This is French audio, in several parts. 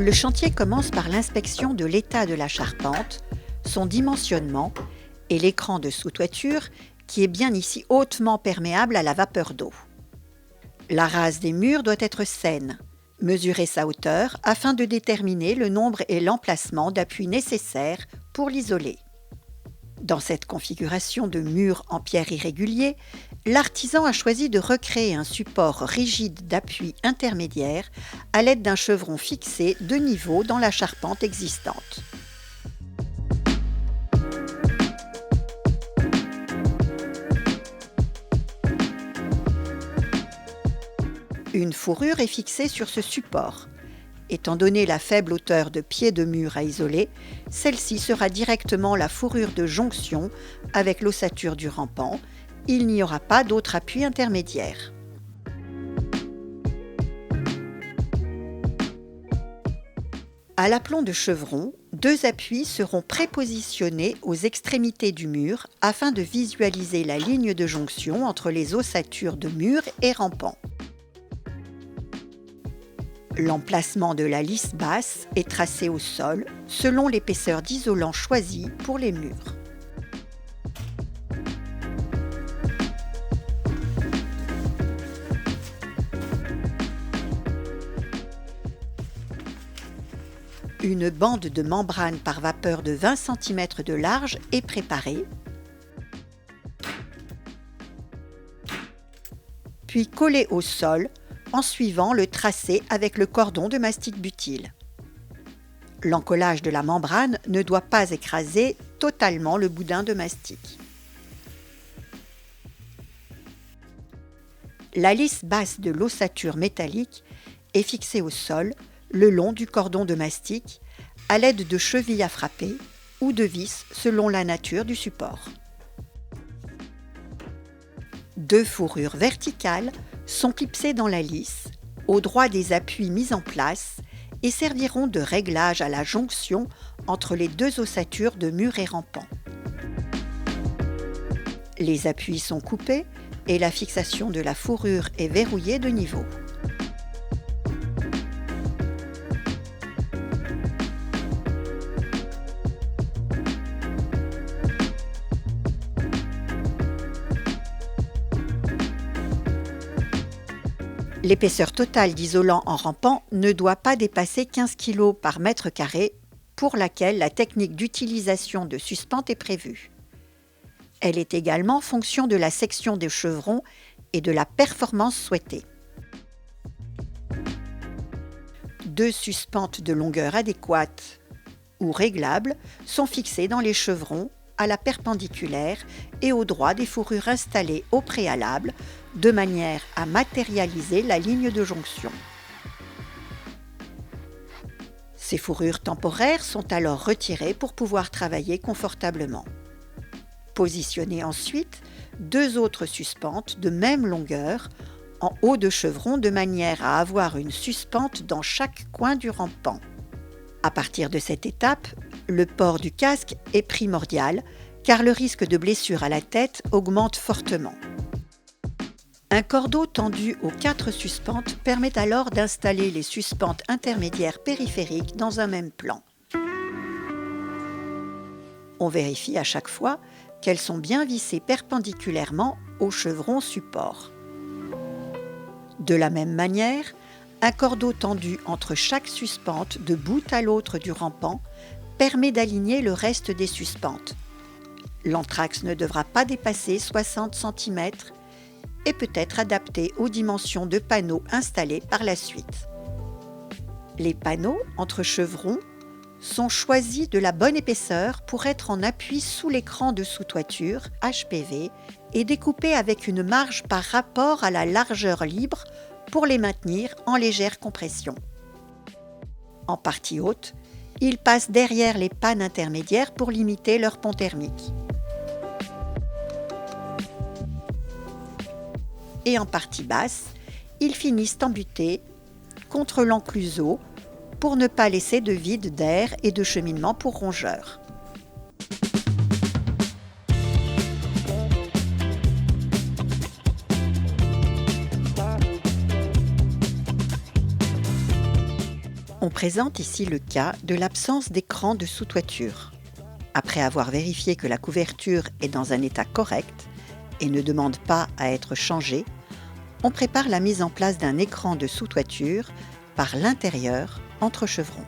Le chantier commence par l'inspection de l'état de la charpente, son dimensionnement et l'écran de sous-toiture qui est bien ici hautement perméable à la vapeur d'eau. La rase des murs doit être saine. Mesurer sa hauteur afin de déterminer le nombre et l'emplacement d'appui nécessaires pour l'isoler. Dans cette configuration de mur en pierre irrégulier, l'artisan a choisi de recréer un support rigide d'appui intermédiaire à l'aide d'un chevron fixé de niveau dans la charpente existante. Une fourrure est fixée sur ce support. Étant donné la faible hauteur de pied de mur à isoler, celle-ci sera directement la fourrure de jonction avec l'ossature du rampant. Il n'y aura pas d'autre appui intermédiaire. À l'aplomb de chevron, 2 appuis seront prépositionnés aux extrémités du mur afin de visualiser la ligne de jonction entre les ossatures de mur et rampant. L'emplacement de la lisse basse est tracé au sol selon l'épaisseur d'isolant choisie pour les murs. Une bande de membrane par vapeur de 20 cm de large est préparée, puis collée au sol en suivant le tracé avec le cordon de mastic butyle. L'encollage de la membrane ne doit pas écraser totalement le boudin de mastic. La lisse basse de l'ossature métallique est fixée au sol le long du cordon de mastic à l'aide de chevilles à frapper ou de vis selon la nature du support. 2 fourrures verticales sont clipsées dans la lisse, au droit des appuis mis en place et serviront de réglage à la jonction entre les 2 ossatures de mur et rampant. Les appuis sont coupés et la fixation de la fourrure est verrouillée de niveau. L'épaisseur totale d'isolant en rampant ne doit pas dépasser 15 kg par mètre carré, pour laquelle la technique d'utilisation de suspente est prévue. Elle est également fonction de la section des chevrons et de la performance souhaitée. 2 suspentes de longueur adéquate ou réglables sont fixées dans les chevrons à la perpendiculaire et au droit des fourrures installées au préalable, de manière à matérialiser la ligne de jonction. Ces fourrures temporaires sont alors retirées pour pouvoir travailler confortablement. Positionnez ensuite 2 autres suspentes de même longueur en haut de chevron de manière à avoir une suspente dans chaque coin du rampant. À partir de cette étape, le port du casque est primordial car le risque de blessure à la tête augmente fortement. Un cordeau tendu aux 4 suspentes permet alors d'installer les suspentes intermédiaires périphériques dans un même plan. On vérifie à chaque fois qu'elles sont bien vissées perpendiculairement au chevron support. De la même manière, un cordeau tendu entre chaque suspente de bout à l'autre du rampant permet d'aligner le reste des suspentes. L'anthrax ne devra pas dépasser 60 cm et peut être adapté aux dimensions de panneaux installés par la suite. Les panneaux entre chevrons sont choisis de la bonne épaisseur pour être en appui sous l'écran de sous-toiture HPV et découpés avec une marge par rapport à la largeur libre pour les maintenir en légère compression. En partie haute, ils passent derrière les pannes intermédiaires pour limiter leur pont thermique. Et en partie basse, ils finissent embutés contre l'encluseau pour ne pas laisser de vide d'air et de cheminement pour rongeurs. On présente ici le cas de l'absence d'écran de sous-toiture. Après avoir vérifié que la couverture est dans un état correct et ne demande pas à être changée, on prépare la mise en place d'un écran de sous-toiture par l'intérieur entre chevrons.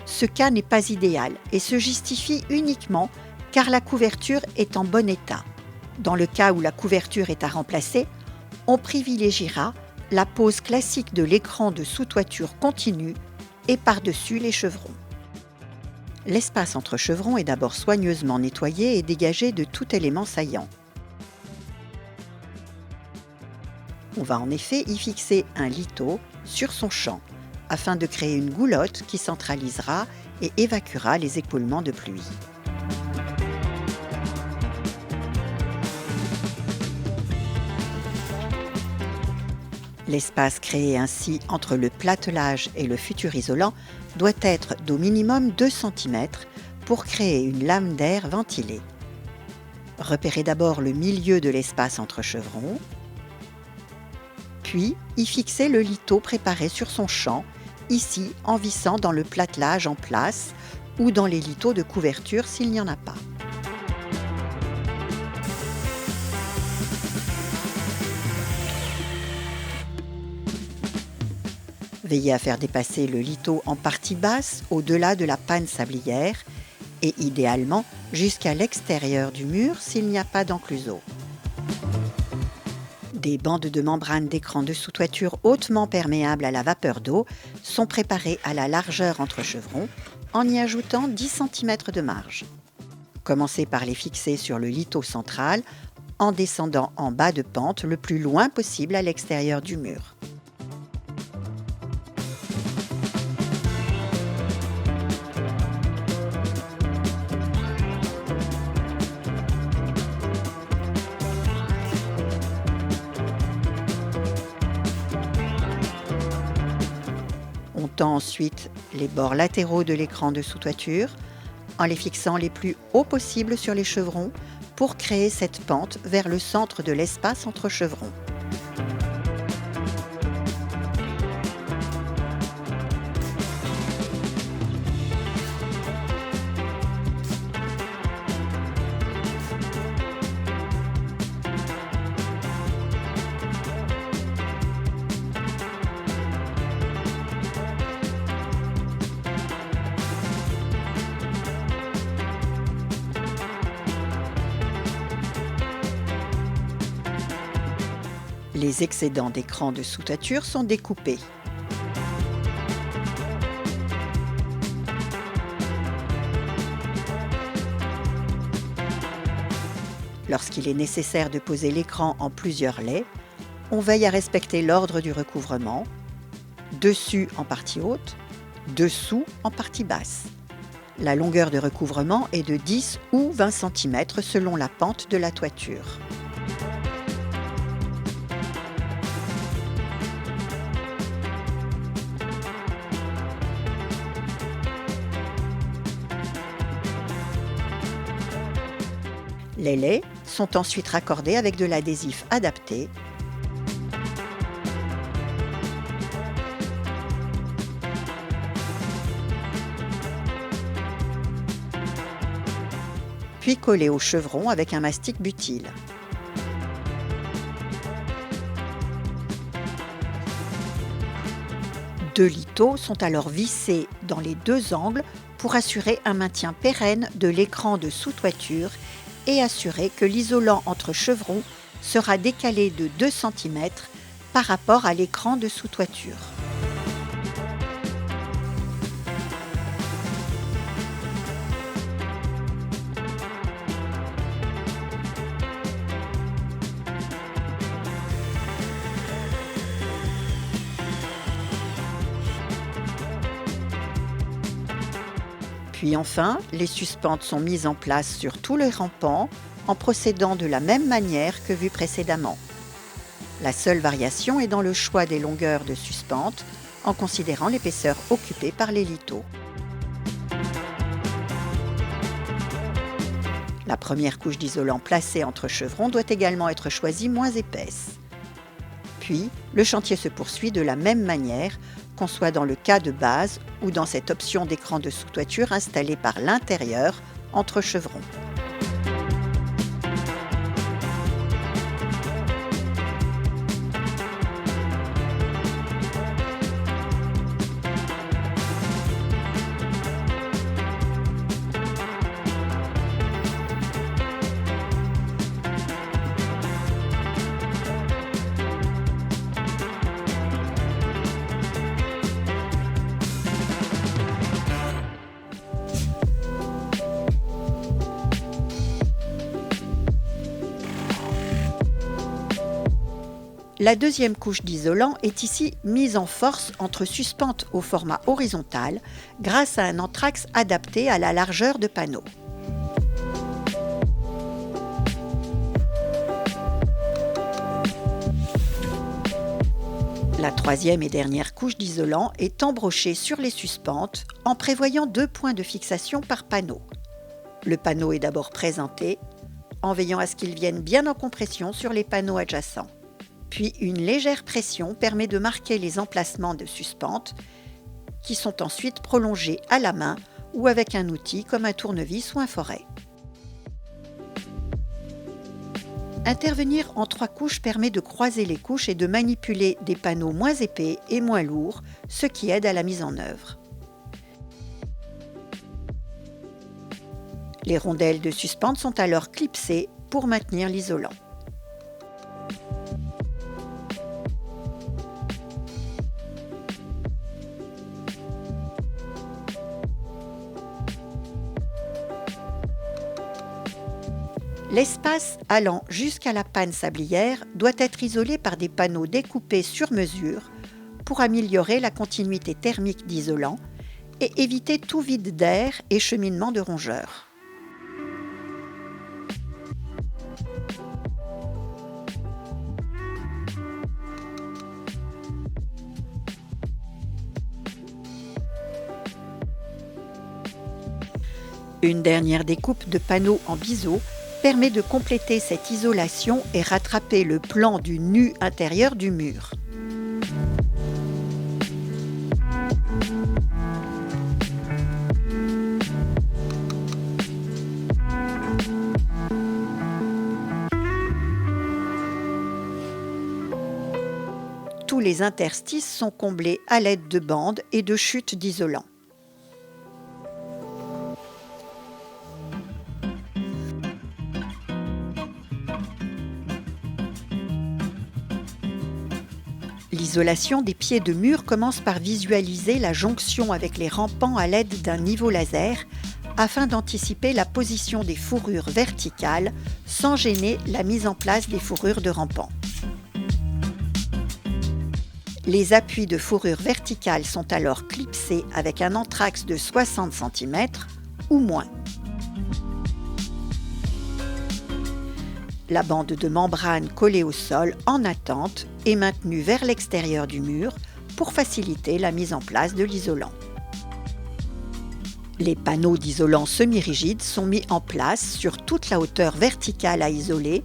Ce cas n'est pas idéal et se justifie uniquement car la couverture est en bon état. Dans le cas où la couverture est à remplacer, on privilégiera la pose classique de l'écran de sous-toiture continu et par-dessus les chevrons. L'espace entre chevrons est d'abord soigneusement nettoyé et dégagé de tout élément saillant. On va en effet y fixer un lito sur son champ afin de créer une goulotte qui centralisera et évacuera les écoulements de pluie. L'espace créé ainsi entre le platelage et le futur isolant doit être d'au minimum 2 cm pour créer une lame d'air ventilée. Repérez d'abord le milieu de l'espace entre chevrons, puis y fixez le lito préparé sur son champ, ici en vissant dans le platelage en place ou dans les litos de couverture s'il n'y en a pas. Veillez à faire dépasser le lito en partie basse au-delà de la panne sablière et idéalement jusqu'à l'extérieur du mur s'il n'y a pas d'encluseau. Des bandes de membrane d'écran de sous-toiture hautement perméables à la vapeur d'eau sont préparées à la largeur entre chevrons en y ajoutant 10 cm de marge. Commencez par les fixer sur le lito central en descendant en bas de pente le plus loin possible à l'extérieur du mur. On tend ensuite les bords latéraux de l'écran de sous-toiture en les fixant les plus hauts possible sur les chevrons pour créer cette pente vers le centre de l'espace entre chevrons. Les excédents d'écran de sous-toiture sont découpés. Lorsqu'il est nécessaire de poser l'écran en plusieurs laits, on veille à respecter l'ordre du recouvrement, dessus en partie haute, dessous en partie basse. La longueur de recouvrement est de 10 ou 20 cm selon la pente de la toiture. Les laits sont ensuite raccordés avec de l'adhésif adapté. Puis collés au chevron avec un mastic butyle. Deux litos sont alors vissés dans les deux angles pour assurer un maintien pérenne de l'écran de sous-toiture et assurer que l'isolant entre chevrons sera décalé de 2 cm par rapport à l'écran de sous-toiture. Puis enfin, les suspentes sont mises en place sur tous les rampants en procédant de la même manière que vu précédemment. La seule variation est dans le choix des longueurs de suspente en considérant l'épaisseur occupée par les litos. La première couche d'isolant placée entre chevrons doit également être choisie moins épaisse. Puis, le chantier se poursuit de la même manière, qu'on soit dans le cas de base ou dans cette option d'écran de sous-toiture installée par l'intérieur entre chevrons. La deuxième couche d'isolant est ici mise en force entre suspentes au format horizontal grâce à un anthrax adapté à la largeur de panneau. La troisième et dernière couche d'isolant est embrochée sur les suspentes en prévoyant 2 points de fixation par panneau. Le panneau est d'abord présenté, en veillant à ce qu'il vienne bien en compression sur les panneaux adjacents. Puis une légère pression permet de marquer les emplacements de suspentes qui sont ensuite prolongés à la main ou avec un outil comme un tournevis ou un forêt. Intervenir en 3 couches permet de croiser les couches et de manipuler des panneaux moins épais et moins lourds, ce qui aide à la mise en œuvre. Les rondelles de suspente sont alors clipsées pour maintenir l'isolant. L'espace allant jusqu'à la panne sablière doit être isolé par des panneaux découpés sur mesure pour améliorer la continuité thermique d'isolant et éviter tout vide d'air et cheminement de rongeurs. Une dernière découpe de panneaux en biseau permet de compléter cette isolation et rattraper le plan du nu intérieur du mur. Tous les interstices sont comblés à l'aide de bandes et de chutes d'isolant. L'isolation des pieds de mur commence par visualiser la jonction avec les rampants à l'aide d'un niveau laser afin d'anticiper la position des fourrures verticales sans gêner la mise en place des fourrures de rampants. Les appuis de fourrure verticale sont alors clipsés avec un anthrax de 60 cm ou moins. La bande de membrane collée au sol en attente est maintenue vers l'extérieur du mur pour faciliter la mise en place de l'isolant. Les panneaux d'isolant semi-rigides sont mis en place sur toute la hauteur verticale à isoler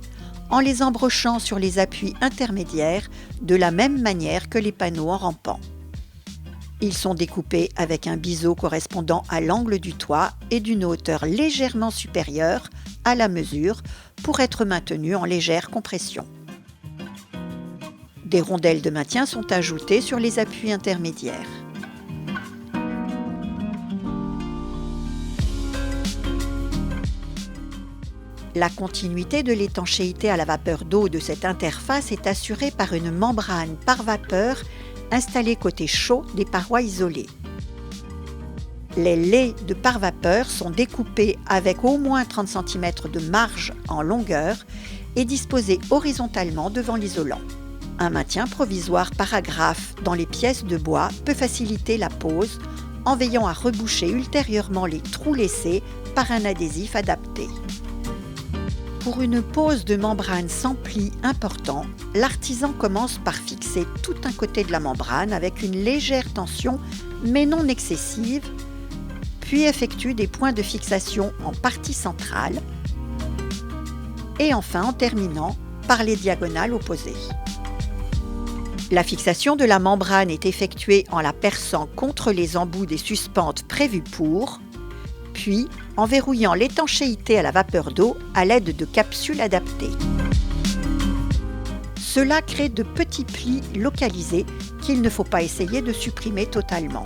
en les embrochant sur les appuis intermédiaires de la même manière que les panneaux en rampant. Ils sont découpés avec un biseau correspondant à l'angle du toit et d'une hauteur légèrement supérieure à la mesure pour être maintenus en légère compression. Des rondelles de maintien sont ajoutées sur les appuis intermédiaires. La continuité de l'étanchéité à la vapeur d'eau de cette interface est assurée par une membrane par vapeur installée côté chaud des parois isolées. Les laits de pare-vapeur sont découpés avec au moins 30 cm de marge en longueur et disposés horizontalement devant l'isolant. Un maintien provisoire par agrafe dans les pièces de bois peut faciliter la pose en veillant à reboucher ultérieurement les trous laissés par un adhésif adapté. Pour une pose de membrane sans pli important, l'artisan commence par fixer tout un côté de la membrane avec une légère tension mais non excessive, puis effectue des points de fixation en partie centrale et enfin en terminant par les diagonales opposées. La fixation de la membrane est effectuée en la perçant contre les embouts des suspentes prévues pour, puis en verrouillant l'étanchéité à la vapeur d'eau à l'aide de capsules adaptées. Cela crée de petits plis localisés qu'il ne faut pas essayer de supprimer totalement.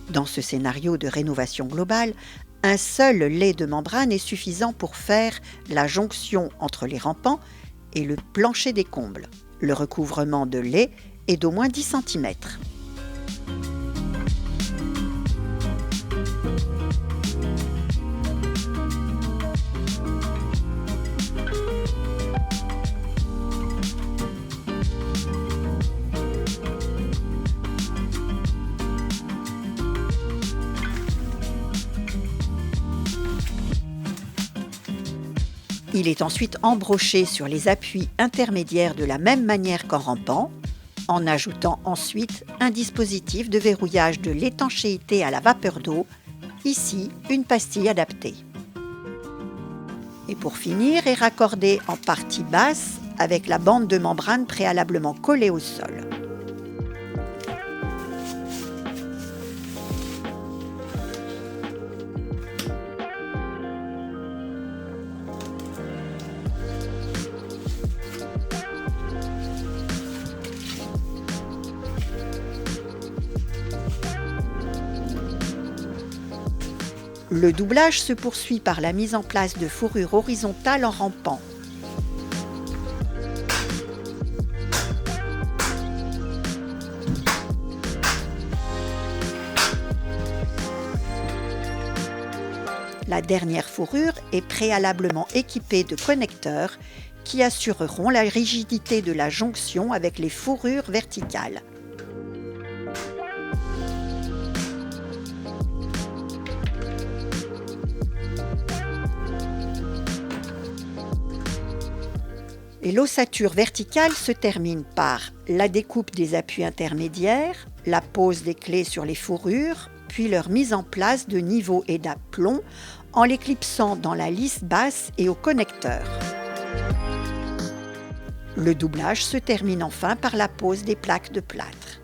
Dans ce scénario de rénovation globale, un seul lait de membrane est suffisant pour faire la jonction entre les rampants et le plancher des combles. Le recouvrement de lait est d'au moins 10 cm. Il est ensuite embroché sur les appuis intermédiaires de la même manière qu'en rampant, en ajoutant ensuite un dispositif de verrouillage de l'étanchéité à la vapeur d'eau, ici une pastille adaptée. Et pour finir, est raccordé en partie basse avec la bande de membrane préalablement collée au sol. Le doublage se poursuit par la mise en place de fourrures horizontales en rampant. La dernière fourrure est préalablement équipée de connecteurs qui assureront la rigidité de la jonction avec les fourrures verticales. Et l'ossature verticale se termine par la découpe des appuis intermédiaires, la pose des clés sur les fourrures, puis leur mise en place de niveaux et d'aplomb en les clipsant dans la lisse basse et au connecteur. Le doublage se termine enfin par la pose des plaques de plâtre.